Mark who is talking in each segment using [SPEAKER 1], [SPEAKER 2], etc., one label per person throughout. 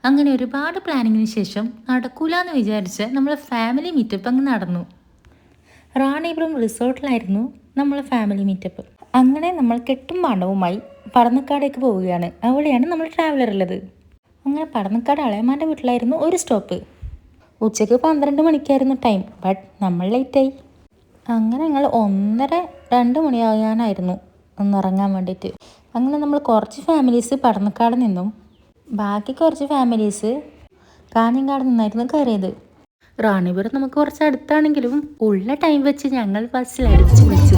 [SPEAKER 1] അങ്ങനെ ഒരുപാട് പ്ലാനിങ്ങിന് ശേഷം നടക്കൂലെന്ന് വിചാരിച്ച് നമ്മൾ ഫാമിലി മീറ്റപ്പ് അങ്ങ് നടന്നു. റാണിപുരം റിസോർട്ടിലായിരുന്നു നമ്മളെ ഫാമിലി മീറ്റപ്പ്. അങ്ങനെ നമ്മൾ കെട്ടും പാണ്ഡവുമായി പടന്നക്കാടേക്ക് പോവുകയാണ്. അവിടെയാണ് നമ്മൾ ട്രാവലർ ഉള്ളത്. അങ്ങനെ പടന്നക്കാട് അളയമാൻ്റെ വീട്ടിലായിരുന്നു ഒരു സ്റ്റോപ്പ്. ഉച്ചയ്ക്ക് 12 മണിക്കായിരുന്നു ടൈം. ബട്ട് നമ്മൾ ലേറ്റായി. അങ്ങനെ ഞങ്ങൾ 1:30-2 മണിയാകാനായിരുന്നു ഒന്നിറങ്ങാൻ വേണ്ടിയിട്ട്. അങ്ങനെ നമ്മൾ കുറച്ച് ഫാമിലീസ് പടന്നക്കാട് നിന്നും ബാക്കി കുറച്ച് ഫാമിലീസ് കാഞ്ഞങ്ങാട് നിന്നായിരുന്നു കയറിയത്. റാണിപുരം നമുക്ക് കുറച്ച് അടുത്താണെങ്കിലും ഉള്ള ടൈം വെച്ച് ഞങ്ങൾ ബസ്സിൽ അടിച്ചു വിളിച്ചു.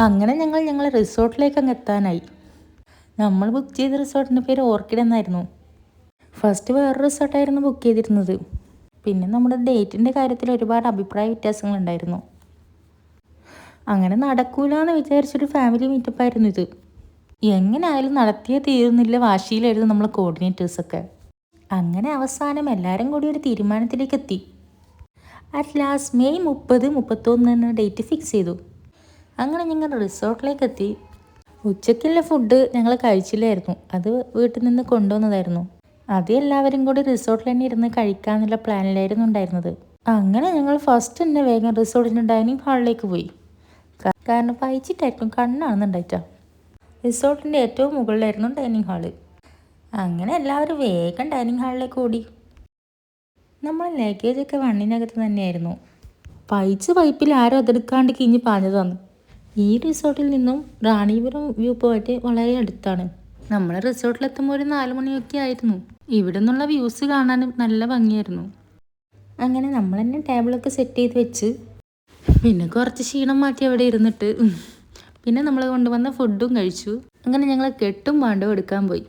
[SPEAKER 1] അങ്ങനെ ഞങ്ങൾ റിസോർട്ടിലേക്ക് അങ്ങ് എത്താനായി. നമ്മൾ ബുക്ക് ചെയ്ത റിസോർട്ടിൻ്റെ പേര് ഓർക്കിഡ് എന്നായിരുന്നു. ഫസ്റ്റ് വേറൊരു റിസോർട്ടായിരുന്നു ബുക്ക് ചെയ്തിരുന്നത്. പിന്നെ നമ്മുടെ ഡേറ്റിൻ്റെ കാര്യത്തിൽ ഒരുപാട് അഭിപ്രായ വ്യത്യാസങ്ങളുണ്ടായിരുന്നു. അങ്ങനെ നടക്കൂലെന്ന് വിചാരിച്ചൊരു ഫാമിലി മീറ്റപ്പായിരുന്നു ഇത്. എങ്ങനെയായാലും നടത്തിയേ തീരുന്നില്ല വാശിയിലായിരുന്നു നമ്മൾ കോർഡിനേറ്റേഴ്സൊക്കെ. അങ്ങനെ അവസാനം എല്ലാവരും കൂടി ഒരു തീരുമാനത്തിലേക്ക് എത്തി. At last May 30-31 date fix ചെയ്തു. അങ്ങനെ ഞങ്ങൾ റിസോർട്ടിലേക്ക് എത്തി. ഉച്ചയ്ക്കുള്ള ഫുഡ് ഞങ്ങൾ കഴിച്ചില്ലായിരുന്നു. അത് വീട്ടിൽ നിന്ന് കൊണ്ടുവന്നതായിരുന്നു. അത് എല്ലാവരും കൂടി റിസോർട്ടിൽ തന്നെ ഇരുന്ന് കഴിക്കാമെന്നുള്ള പ്ലാനിലായിരുന്നു ഉണ്ടായിരുന്നത്. അങ്ങനെ ഞങ്ങൾ ഫസ്റ്റ് തന്നെ വേഗം റിസോർട്ടിൻ്റെ ഡൈനിങ് ഹാളിലേക്ക് പോയി. കാരണം പയിച്ചിട്ടായിരുന്നു കണ്ണാണെന്നുണ്ടായിട്ടാ. റിസോർട്ടിൻ്റെ ഏറ്റവും മുകളിലായിരുന്നു ഡൈനിങ് ഹാള്. അങ്ങനെ എല്ലാവരും വേഗം ഡൈനിങ് ഹാളിലേക്ക് ഓടി. നമ്മൾ ലഗേജൊക്കെ വണ്ണിനകത്ത് തന്നെയായിരുന്നു. പൈപ്പിൽ ആരും അതെടുക്കാണ്ട് കിഞ്ഞ് പാഞ്ഞതാണ്. ഈ റിസോർട്ടിൽ നിന്നും റാണിപുരം വ്യൂ പോയിന്റ് വളരെ അടുത്താണ്. നമ്മൾ റിസോർട്ടിലെത്തുമ്പോൾ ഒരു 4 മണിയൊക്കെ ആയിരുന്നു. ഇവിടെ നിന്നുള്ള വ്യൂസ് കാണാനും നല്ല ഭംഗിയായിരുന്നു. അങ്ങനെ നമ്മൾ തന്നെ ടേബിളൊക്കെ സെറ്റ് ചെയ്ത് വെച്ച് പിന്നെ കുറച്ച് ക്ഷീണം മാറ്റി അവിടെ ഇരുന്നിട്ട് പിന്നെ നമ്മൾ കൊണ്ടുവന്ന ഫുഡും കഴിച്ചു. അങ്ങനെ ഞങ്ങൾ കെട്ടും പാണ്ടവും എടുക്കാൻ പോയി.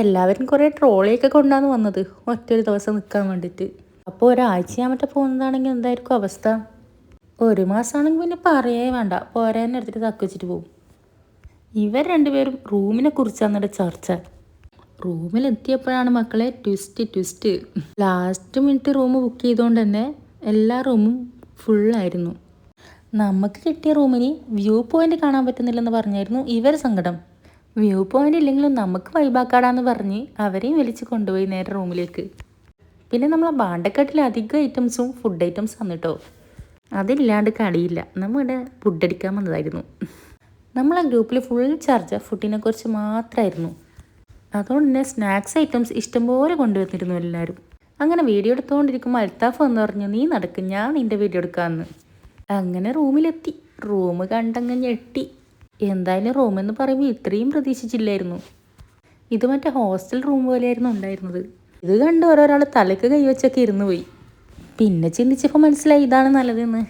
[SPEAKER 1] എല്ലാവരും കുറേ ട്രോളിയൊക്കെ കൊണ്ടാണ് വന്നത് ഒറ്റൊരു ദിവസം നിൽക്കാൻ വേണ്ടിയിട്ട്. അപ്പോൾ ഒരാഴ്ചയാമറ്റ പോകുന്നതാണെങ്കിൽ എന്തായിരിക്കും അവസ്ഥ? 1 മാസമാണെങ്കിൽ പിന്നെ പറയേ വേണ്ട, പോരാനെ എടുത്തിട്ട് തക്കുവച്ചിട്ട് പോകും. ഇവർ രണ്ടുപേരും റൂമിനെ കുറിച്ചാണ് ചർച്ച. റൂമിലെത്തിയപ്പോഴാണ് മക്കളെ twist. Last minute room book ചെയ്തുകൊണ്ട് തന്നെ എല്ലാ റൂമും ഫുള്ളായിരുന്നു. നമുക്ക് കിട്ടിയ റൂമിന് വ്യൂ പോയിന്റ് കാണാൻ പറ്റുന്നില്ലെന്ന് പറഞ്ഞായിരുന്നു ഇവർ സങ്കടം. വ്യൂ പോയിന്റ് ഇല്ലെങ്കിലും നമുക്ക് വൈബാക്കാടാന്ന് പറഞ്ഞ് അവരെയും വലിച്ച് കൊണ്ടുപോയി നേരെ റൂമിലേക്ക്. പിന്നെ നമ്മളെ ബാണ്ടക്കെട്ടിൽ അധികം ഐറ്റംസും ഫുഡ് ഐറ്റംസ് ആണ് കേട്ടോ. അതില്ലാണ്ട് കളിയില്ല. നമ്മളിവിടെ ഫുഡ് അടിക്കാൻ വന്നതായിരുന്നു. നമ്മളെ ഗ്രൂപ്പിൽ ഫുൾ ചർച്ച ഫുഡിനെ കുറിച്ച് മാത്രമായിരുന്നു. അതുകൊണ്ട് തന്നെ സ്നാക്സ് ഐറ്റംസ് ഇഷ്ടംപോലെ കൊണ്ടുവന്നിരുന്നു എല്ലാവരും. അങ്ങനെ വീഡിയോ എടുത്തുകൊണ്ടിരിക്കുമ്പോൾ അൽത്താഫ് എന്ന് പറഞ്ഞു, നീ നടക്കും, ഞാൻ നിൻ്റെ വീഡിയോ എടുക്കാമെന്ന്. അങ്ങനെ റൂമിലെത്തി. റൂം കണ്ടങ്ങ് ഞെട്ടി. എന്തായാലും റൂമെന്ന് പറയുമ്പോൾ ഇത്രയും പ്രതീക്ഷിച്ചില്ലായിരുന്നു. ഇത് മറ്റേ ഹോസ്റ്റൽ റൂം പോലെയായിരുന്നു ഉണ്ടായിരുന്നത്. ഇത് കണ്ട് ഓരോരാൾ തലക്ക് കൈവച്ചൊക്കെ ഇരുന്ന് പോയി. പിന്നെ ചിന്തിച്ചപ്പോൾ മനസ്സിലായി ഇതാണ് നല്ലതെന്ന്.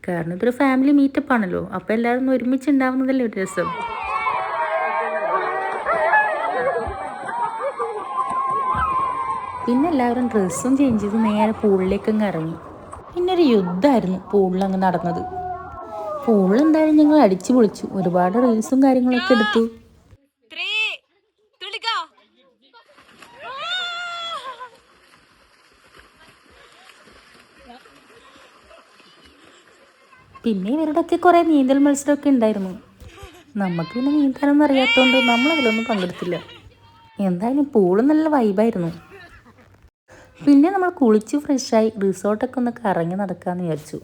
[SPEAKER 1] കാരണം ഇതൊരു ഫാമിലി മീറ്റപ്പ് ആണല്ലോ, അപ്പോൾ എല്ലാവരും ഒരുമിച്ച് ഉണ്ടാവുന്നതല്ലേ ഒരു രസം. പിന്നെ എല്ലാവരും ഡ്രസ്സും ചേഞ്ച് ചെയ്ത് നേരെ പൂളിലേക്കങ്ങ് ഇറങ്ങി. പിന്നെ ഒരു യുദ്ധമായിരുന്നു പൂളിലങ്ങ് നടന്നത്. പൂളിൽ എന്തായാലും ഞങ്ങൾ അടിച്ചു പൊളിച്ചു. ഒരുപാട് റീൽസും കാര്യങ്ങളൊക്കെ എടുത്തു. പിന്നെ ഇവരുടെയൊക്കെ കുറേ നീന്തൽ മത്സരമൊക്കെ ഉണ്ടായിരുന്നു. നമുക്ക് പിന്നെ നീന്താനൊന്നും അറിയാത്തതുകൊണ്ട് നമ്മളതിലൊന്നും പങ്കെടുത്തില്ല. എന്തായാലും പൂള് നല്ല വൈബായിരുന്നു. പിന്നെ നമ്മൾ കുളിച്ച് ഫ്രഷായി റിസോർട്ടൊക്കെ ഒന്ന് കറങ്ങി നടക്കാമെന്ന് വിചാരിച്ചു.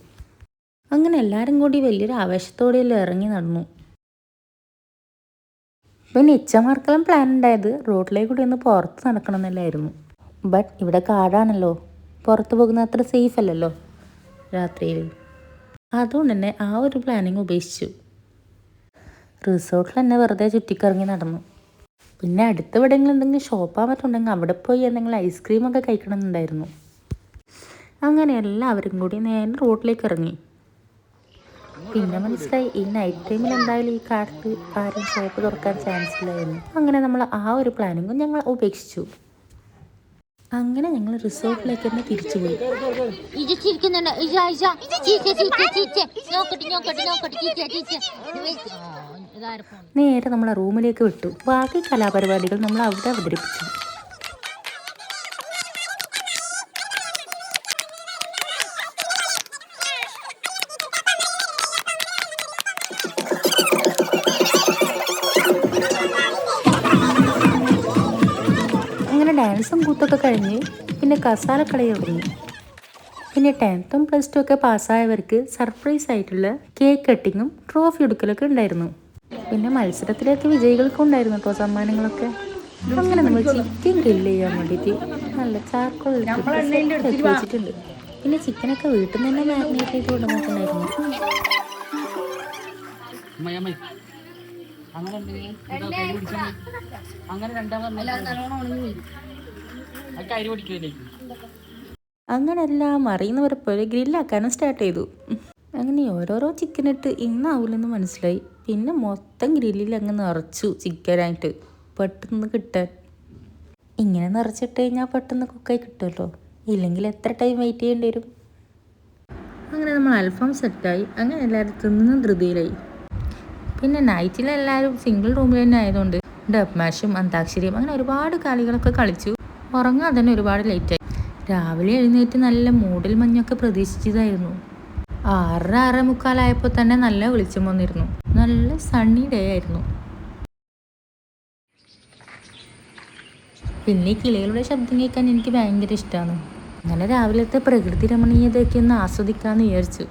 [SPEAKER 1] അങ്ങനെ എല്ലാവരും കൂടി വലിയൊരു ആവേശത്തോടെയല്ലോ ഇറങ്ങി നടന്നു. പിന്നെ ഇച്ചമാർക്കെല്ലാം പ്ലാൻ ഉണ്ടായത് റോഡിലേക്ക് കൂടി ഒന്ന് പുറത്ത് നടക്കണം എന്നല്ലായിരുന്നു. ബട്ട് ഇവിടെ കാടാണല്ലോ, പുറത്ത് പോകുന്ന അത്ര സേഫ് അല്ലല്ലോ രാത്രിയിൽ. അതുകൊണ്ട് തന്നെ ആ ഒരു പ്ലാനിങ് ഉപേക്ഷിച്ചു. റിസോർട്ടിൽ തന്നെ വെറുതെ ചുറ്റിക്കറങ്ങി നടന്നു. പിന്നെ അടുത്ത എവിടെയെങ്കിലും എന്തെങ്കിലും ഷോപ്പാൻ പറ്റുണ്ടെങ്കിൽ അവിടെ പോയി എന്തെങ്കിലും ഐസ്ക്രീമൊക്കെ കഴിക്കണമെന്നുണ്ടായിരുന്നു. അങ്ങനെ എല്ലാവരും കൂടി നേരെ റോഡിലേക്ക് ഇറങ്ങി. പിന്നെ മനസ്സിലായി ഈ നൈറ്റ് ടൈമിൽ എന്തായാലും ഈ കാലത്ത് ആരും ഷോപ്പ് തുറക്കാൻ ചാൻസ് ഇല്ലായിരുന്നു. അങ്ങനെ നമ്മൾ ആ ഒരു പ്ലാനിങ്ങും ഞങ്ങൾ ഉപേക്ഷിച്ചു. അങ്ങനെ ഞങ്ങൾ റിസോർട്ടിലേക്ക് തന്നെ തിരിച്ചുപോയി. നേരെ നമ്മളെ റൂമിലേക്ക് വിട്ടു. ബാക്കി കലാപരിപാടികൾ നമ്മൾ അവിടെ അവതരിപ്പിച്ചു. ഡാൻസും കൂത്തൊക്കെ കഴിഞ്ഞ് പിന്നെ കസാലക്കളി തുടങ്ങി. പിന്നെ 10th പ്ലസ് 2 ഒക്കെ പാസ്സായവർക്ക് സർപ്രൈസ് ആയിട്ടുള്ള കേക്ക് കട്ടിങ്ങും ട്രോഫി എടുക്കലൊക്കെ ഉണ്ടായിരുന്നു. പിന്നെ മത്സരത്തിലേക്ക് വിജയികൾക്കും ഉണ്ടായിരുന്നു കേട്ടോ സമ്മാനങ്ങളൊക്കെ. അങ്ങനെ നമ്മൾ ചിക്കൻ ഗ്രില്ല് ചെയ്യാൻ വേണ്ടിയിട്ട് നല്ല ചാർക്കോളിലേക്ക് വെച്ചിട്ടുണ്ട്. പിന്നെ ചിക്കനൊക്കെ വീട്ടിൽ നിന്ന് തന്നെ മാരിനേറ്റ് ചെയ്ത് കൊണ്ടുവന്നിട്ടുണ്ടായിരുന്നു. അങ്ങനെ എല്ലാം അറിയുന്നവരെ പോലെ ഗ്രില്ലാക്കാനും സ്റ്റാർട്ട് ചെയ്തു. അങ്ങനെ ഓരോരോ ചിക്കനിട്ട് ഇന്നാവില്ലെന്ന് മനസ്സിലായി. പിന്നെ മൊത്തം ഗ്രില്ലിൽ അങ്ങ് നിറച്ചു ചിക്കനായിട്ട് പെട്ടെന്ന് കിട്ടാൻ. ഇങ്ങനെ നിറച്ചിട്ട് കഴിഞ്ഞാൽ പെട്ടെന്ന് കുക്കായി കിട്ടുമല്ലോ, ഇല്ലെങ്കിൽ എത്ര ടൈം വെയിറ്റ് ചെയ്യേണ്ടി വരും. അങ്ങനെ നമ്മൾ അൽഫാം സെറ്റായി. അങ്ങനെ എല്ലാവരും തിന്ന് ധൃതിയിലായി. പിന്നെ നൈറ്റിലെല്ലാവരും സിംഗിൾ റൂമിൽ തന്നെ ആയതുകൊണ്ട് ഡബ് മാഷും അന്താക്ഷരിയും അങ്ങനെ ഒരുപാട് കളികളൊക്കെ കളിച്ചു. ഉറങ്ങാൻ തന്നെ ഒരുപാട് ലേറ്റായി. രാവിലെ എഴുന്നേറ്റ് നല്ല മൂടൽ മഞ്ഞൊക്കെ പ്രതീക്ഷിച്ചതായിരുന്നു. 6:45 തന്നെ നല്ല വെളിച്ചം വന്നിരുന്നു. നല്ല സണ്ണി ഡേ ആയിരുന്നു. പിന്നെ കിളികളുടെ ശബ്ദം കേൾക്കാൻ എനിക്ക് ഭയങ്കര ഇഷ്ടമാണ്. അങ്ങനെ രാവിലത്തെ പ്രകൃതി രമണീയതയൊക്കെ ഒന്ന് ആസ്വദിക്കാമെന്ന് വിചാരിച്ചു.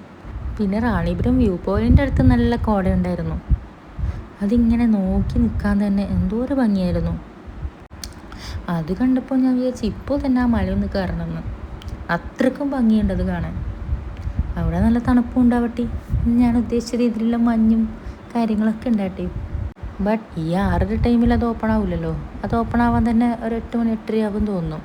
[SPEAKER 1] പിന്നെ റാണിപുരം വ്യൂ പോയിൻ്റ് അടുത്ത് നല്ല കോട ഉണ്ടായിരുന്നു. അതിങ്ങനെ നോക്കി നിൽക്കാൻ തന്നെ എന്തോ ഒരു ഭംഗിയായിരുന്നു. അത് കണ്ടപ്പോൾ ഞാൻ വിചാരിച്ചു ഇപ്പോൾ തന്നെ ആ മലയൊന്ന് കയറണമെന്ന്. അത്രക്കും ഭംഗിയുണ്ടത് കാണാൻ. അവിടെ നല്ല തണുപ്പും ഉണ്ടാവട്ടെ, ഞാൻ ഉദ്ദേശിച്ച രീതിയിലുള്ള മഞ്ഞും കാര്യങ്ങളൊക്കെ ഉണ്ടാട്ടെ. ബട്ട് ഈ 6:30 ടൈമിൽ അത് ഓപ്പൺ ആവില്ലല്ലോ. അത് ഓപ്പൺ ആവാൻ തന്നെ ഒരു 8 മണി 8:30 ആവും തോന്നുന്നു.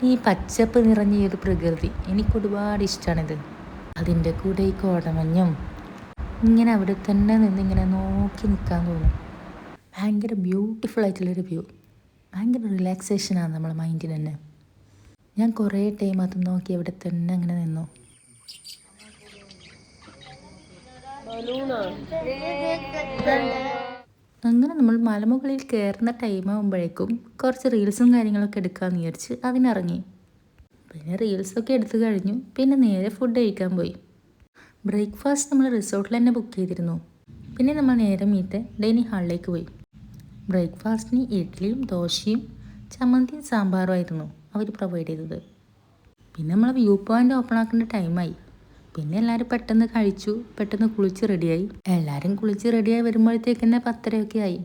[SPEAKER 1] ഈ പച്ചപ്പ് നിറഞ്ഞ ഒരു പ്രകൃതി എനിക്ക് ഒരുപാട് ഇഷ്ടമാണിത്. അതിൻ്റെ കൂടെ ഈ കോടമഞ്ഞും ഇങ്ങനെ അവിടെ തന്നെ നിന്നിങ്ങനെ നോക്കി നിൽക്കാൻ തോന്നും. ഭയങ്കര ബ്യൂട്ടിഫുൾ ആയിട്ടുള്ളൊരു വ്യൂ. ഭയങ്കര റിലാക്സേഷനാണ് നമ്മളെ മൈൻഡിന് തന്നെ. ഞാൻ കുറേ ടൈം അത് നോക്കി അവിടെ തന്നെ അങ്ങനെ നിന്നു. അങ്ങനെ നമ്മൾ മലമുകളിൽ കയറുന്ന ടൈം ആകുമ്പോഴേക്കും കുറച്ച് റീൽസും കാര്യങ്ങളൊക്കെ എടുക്കാമെന്ന് വിചാരിച്ച് അതിനിറങ്ങി. പിന്നെ റീൽസൊക്കെ എടുത്തു കഴിഞ്ഞു. പിന്നെ നേരെ ഫുഡ് കഴിക്കാൻ പോയി. ബ്രേക്ക്ഫാസ്റ്റ് നമ്മൾ റിസോർട്ടിൽ തന്നെ ബുക്ക് ചെയ്തിരുന്നു. പിന്നെ നമ്മൾ നേരെ മീറ്റ് ഡൈനിങ് ഹാളിലേക്ക് പോയി. ബ്രേക്ക്ഫാസ്റ്റിന് ഇഡ്ഡലിയും ദോശയും ചമ്മന്തിയും സാമ്പാറും ആയിരുന്നു അവർ പ്രൊവൈഡ് ചെയ്തത്. പിന്നെ നമ്മൾ വ്യൂ പോയിൻ്റ് ഓപ്പൺ ആക്കേണ്ട ടൈമായി. പിന്നെ എല്ലാവരും പെട്ടെന്ന് കഴിച്ചു, പെട്ടെന്ന് കുളിച്ച് റെഡിയായി. എല്ലാവരും കുളിച്ച് റെഡിയായി വരുമ്പോഴത്തേക്ക് തന്നെ 10:30 ആയി.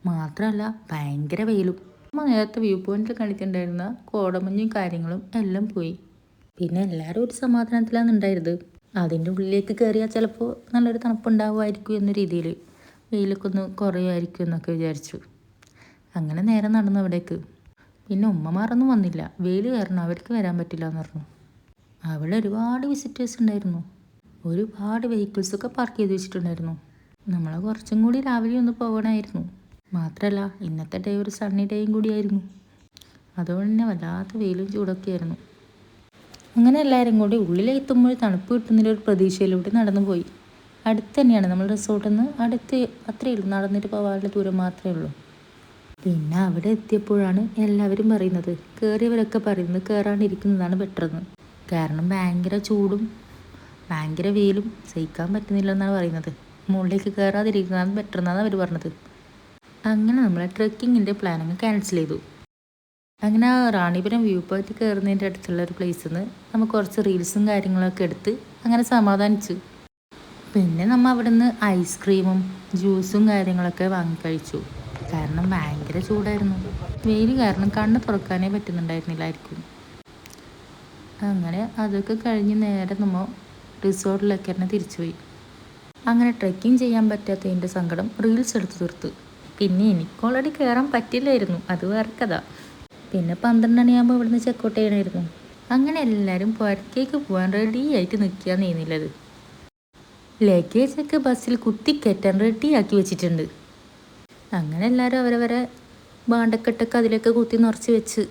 [SPEAKER 1] മാത്രമല്ല ഭയങ്കര വെയിലും. നമ്മൾ നേരത്തെ വ്യൂ പോയിന്റിൽ കണ്ടിട്ടുണ്ടായിരുന്ന കോടമഞ്ഞും കാര്യങ്ങളും എല്ലാം പോയി. പിന്നെ എല്ലാവരും ഒരു സമാധാനത്തിലാണ് ഉണ്ടായിരുന്നത്. അതിൻ്റെ ഉള്ളിലേക്ക് കയറിയാൽ ചിലപ്പോൾ നല്ലൊരു തണുപ്പുണ്ടാവുമായിരിക്കും എന്ന രീതിയിൽ, വെയിലൊക്കെ ഒന്ന് കുറയുമായിരിക്കും എന്നൊക്കെ വിചാരിച്ചു. അങ്ങനെ നേരെ നടന്നു അവിടേക്ക്. പിന്നെ ഉമ്മമാരൊന്നും വന്നില്ല, വെയിൽ കാരണം അവർക്ക് വരാൻ പറ്റില്ല എന്ന് പറഞ്ഞു. അവിടെ ഒരുപാട് വിസിറ്റേഴ്സ് ഉണ്ടായിരുന്നു. ഒരുപാട് വെഹിക്കിൾസൊക്കെ പാർക്ക് ചെയ്ത് വെച്ചിട്ടുണ്ടായിരുന്നു. നമ്മൾ കുറച്ചും കൂടി രാവിലെ ഒന്ന് പോകണമായിരുന്നു. മാത്രമല്ല ഇന്നത്തെ ഡേ ഒരു സണ്ണി ഡേയും കൂടിയായിരുന്നു. അതുകൊണ്ട് തന്നെ വല്ലാത്ത വെയിലും ചൂടൊക്കെ ആയിരുന്നു. അങ്ങനെ എല്ലാവരും കൂടി ഉള്ളിലെത്തുമ്പോൾ തണുപ്പ് കിട്ടുന്നതിലൊരു പ്രതീക്ഷയിലൂടെ നടന്നു പോയി. അടുത്ത് തന്നെയാണ് നമ്മൾ റിസോർട്ടിൽ നിന്ന്, അടുത്ത് അത്രയേ ഉള്ളൂ, നടന്നിട്ട് പോകാനുള്ള ദൂരം മാത്രമേ ഉള്ളൂ. പിന്നെ അവിടെ എത്തിയപ്പോഴാണ് എല്ലാവരും പറയുന്നത്, കയറിയവരൊക്കെ പറയുന്നത് കയറാണ്ടിരിക്കുന്നതാണ് ബെറ്ററെന്ന്. കാരണം ഭയങ്കര ചൂടും ഭയങ്കര വെയിലും സഹിക്കാൻ പറ്റുന്നില്ലെന്നാണ് പറയുന്നത്. മുകളിലേക്ക് കയറാതിരിക്കുന്നതാണ് ബെറ്റർ എന്നാണ് അവർ പറഞ്ഞത്. അങ്ങനെ നമ്മളെ ട്രെക്കിങ്ങിൻ്റെ പ്ലാനിങ് ക്യാൻസൽ ചെയ്തു. അങ്ങനെ റാണിപുരം വ്യൂ പോയിന്റ് കയറുന്നതിൻ്റെ അടുത്തുള്ള ഒരു പ്ലേസിൽ നിന്ന് നമുക്ക് കുറച്ച് റീൽസും കാര്യങ്ങളൊക്കെ എടുത്ത് അങ്ങനെ സമാധാനിച്ചു. പിന്നെ നമ്മൾ അവിടെ നിന്ന് ഐസ്ക്രീമും ജ്യൂസും കാര്യങ്ങളൊക്കെ വാങ്ങിക്കഴിച്ചു. കാരണം ഭയങ്കര ചൂടായിരുന്നു. വെയിൽ കാരണം കണ്ണ് തുറക്കാനേ പറ്റുന്നുണ്ടായിരുന്നില്ലായിരിക്കും. അങ്ങനെ അതൊക്കെ കഴിഞ്ഞ് നേരെ നമ്മൾ റിസോർട്ടിലേക്ക് തന്നെ തിരിച്ചുപോയി. അങ്ങനെ ട്രെക്കിങ് ചെയ്യാൻ പറ്റാത്തതിൻ്റെ സങ്കടം റീൽസ് എടുത്ത് തീർത്തു. പിന്നെ എനിക്ക് ഓൾറെഡി കയറാൻ പറ്റില്ലായിരുന്നു, അത് വേറെ കഥ. പിന്നെ 12 മണിയാകുമ്പോൾ ഇവിടുന്ന് ചെക്കൗട്ട് ചെയ്യണമായിരുന്നു. അങ്ങനെ എല്ലാവരും പുറത്തേക്ക് പോകാൻ റെഡി ആയിട്ട് നിൽക്കുകയാണ് ചെയ്യുന്നില്ലത്. ലഗേജൊക്കെ ബസ്സിൽ കുത്തിക്കയറ്റാൻ റെഡിയാക്കി വെച്ചിട്ടുണ്ട്. അങ്ങനെ എല്ലാവരും അവരവരെ ഭാണ്ഡക്കെട്ടൊക്കെ അതിലൊക്കെ കുത്തി നിറച്ച് വെച്ച്.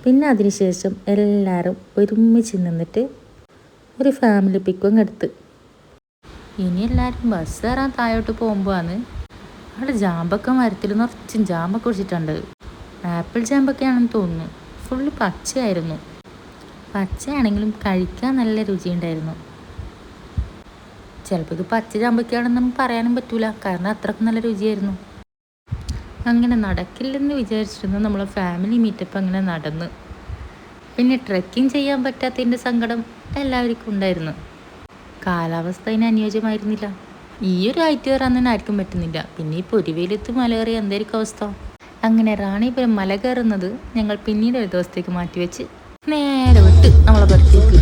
[SPEAKER 1] പിന്നെ അതിനുശേഷം എല്ലാവരും ഒരുമിച്ച് നിന്നിട്ട് ഒരു ഫാമിലി പിക്കും എടുത്ത്. ഇനി എല്ലാവരും ബസ് കയറാൻ താഴോട്ട് പോകുമ്പോഴാണ് അവിടെ ജാമ്പക്ക മരത്തിൽ നിറച്ചും ജാമ്പൊക്കെ കുടിച്ചിട്ടുണ്ട്. ആപ്പിൾ ജാമ്പൊക്കെയാണെന്ന് തോന്നുന്നു. ഫുള്ള് പച്ചയായിരുന്നു. പച്ചയാണെങ്കിലും കഴിക്കാൻ നല്ല രുചിയുണ്ടായിരുന്നു. ചിലപ്പോൾ ഇത് പച്ച ജാമ്പൊക്കെയാണെന്നും പറയാനും പറ്റൂല, കാരണം അത്രയ്ക്ക് നല്ല രുചിയായിരുന്നു. അങ്ങനെ നടക്കില്ലെന്ന് വിചാരിച്ചിരുന്നു നമ്മളെ ഫാമിലി മീറ്റപ്പ് അങ്ങനെ നടന്ന്. പിന്നെ ട്രെക്കിംഗ് ചെയ്യാൻ പറ്റാത്തതിൻ്റെ സങ്കടം എല്ലാവർക്കും ഉണ്ടായിരുന്നു. കാലാവസ്ഥ അതിന് അനുയോജ്യമായിരുന്നില്ല. ഈ ഒരു ഹൈറ്റ് കയറാൻ തന്നെ ആർക്കും പറ്റുന്നില്ല. പിന്നെ ഈ പൊരുവേലത്ത് മല കയറി എന്തായിരിക്കും അവസ്ഥ? അങ്ങനെ റാണിപുരം മല കയറുന്നത് ഞങ്ങൾ പിന്നീട് ഒരു ദിവസത്തേക്ക് മാറ്റിവെച്ച് നേരെ വിട്ട് നമ്മളെ പുറത്തേക്ക്.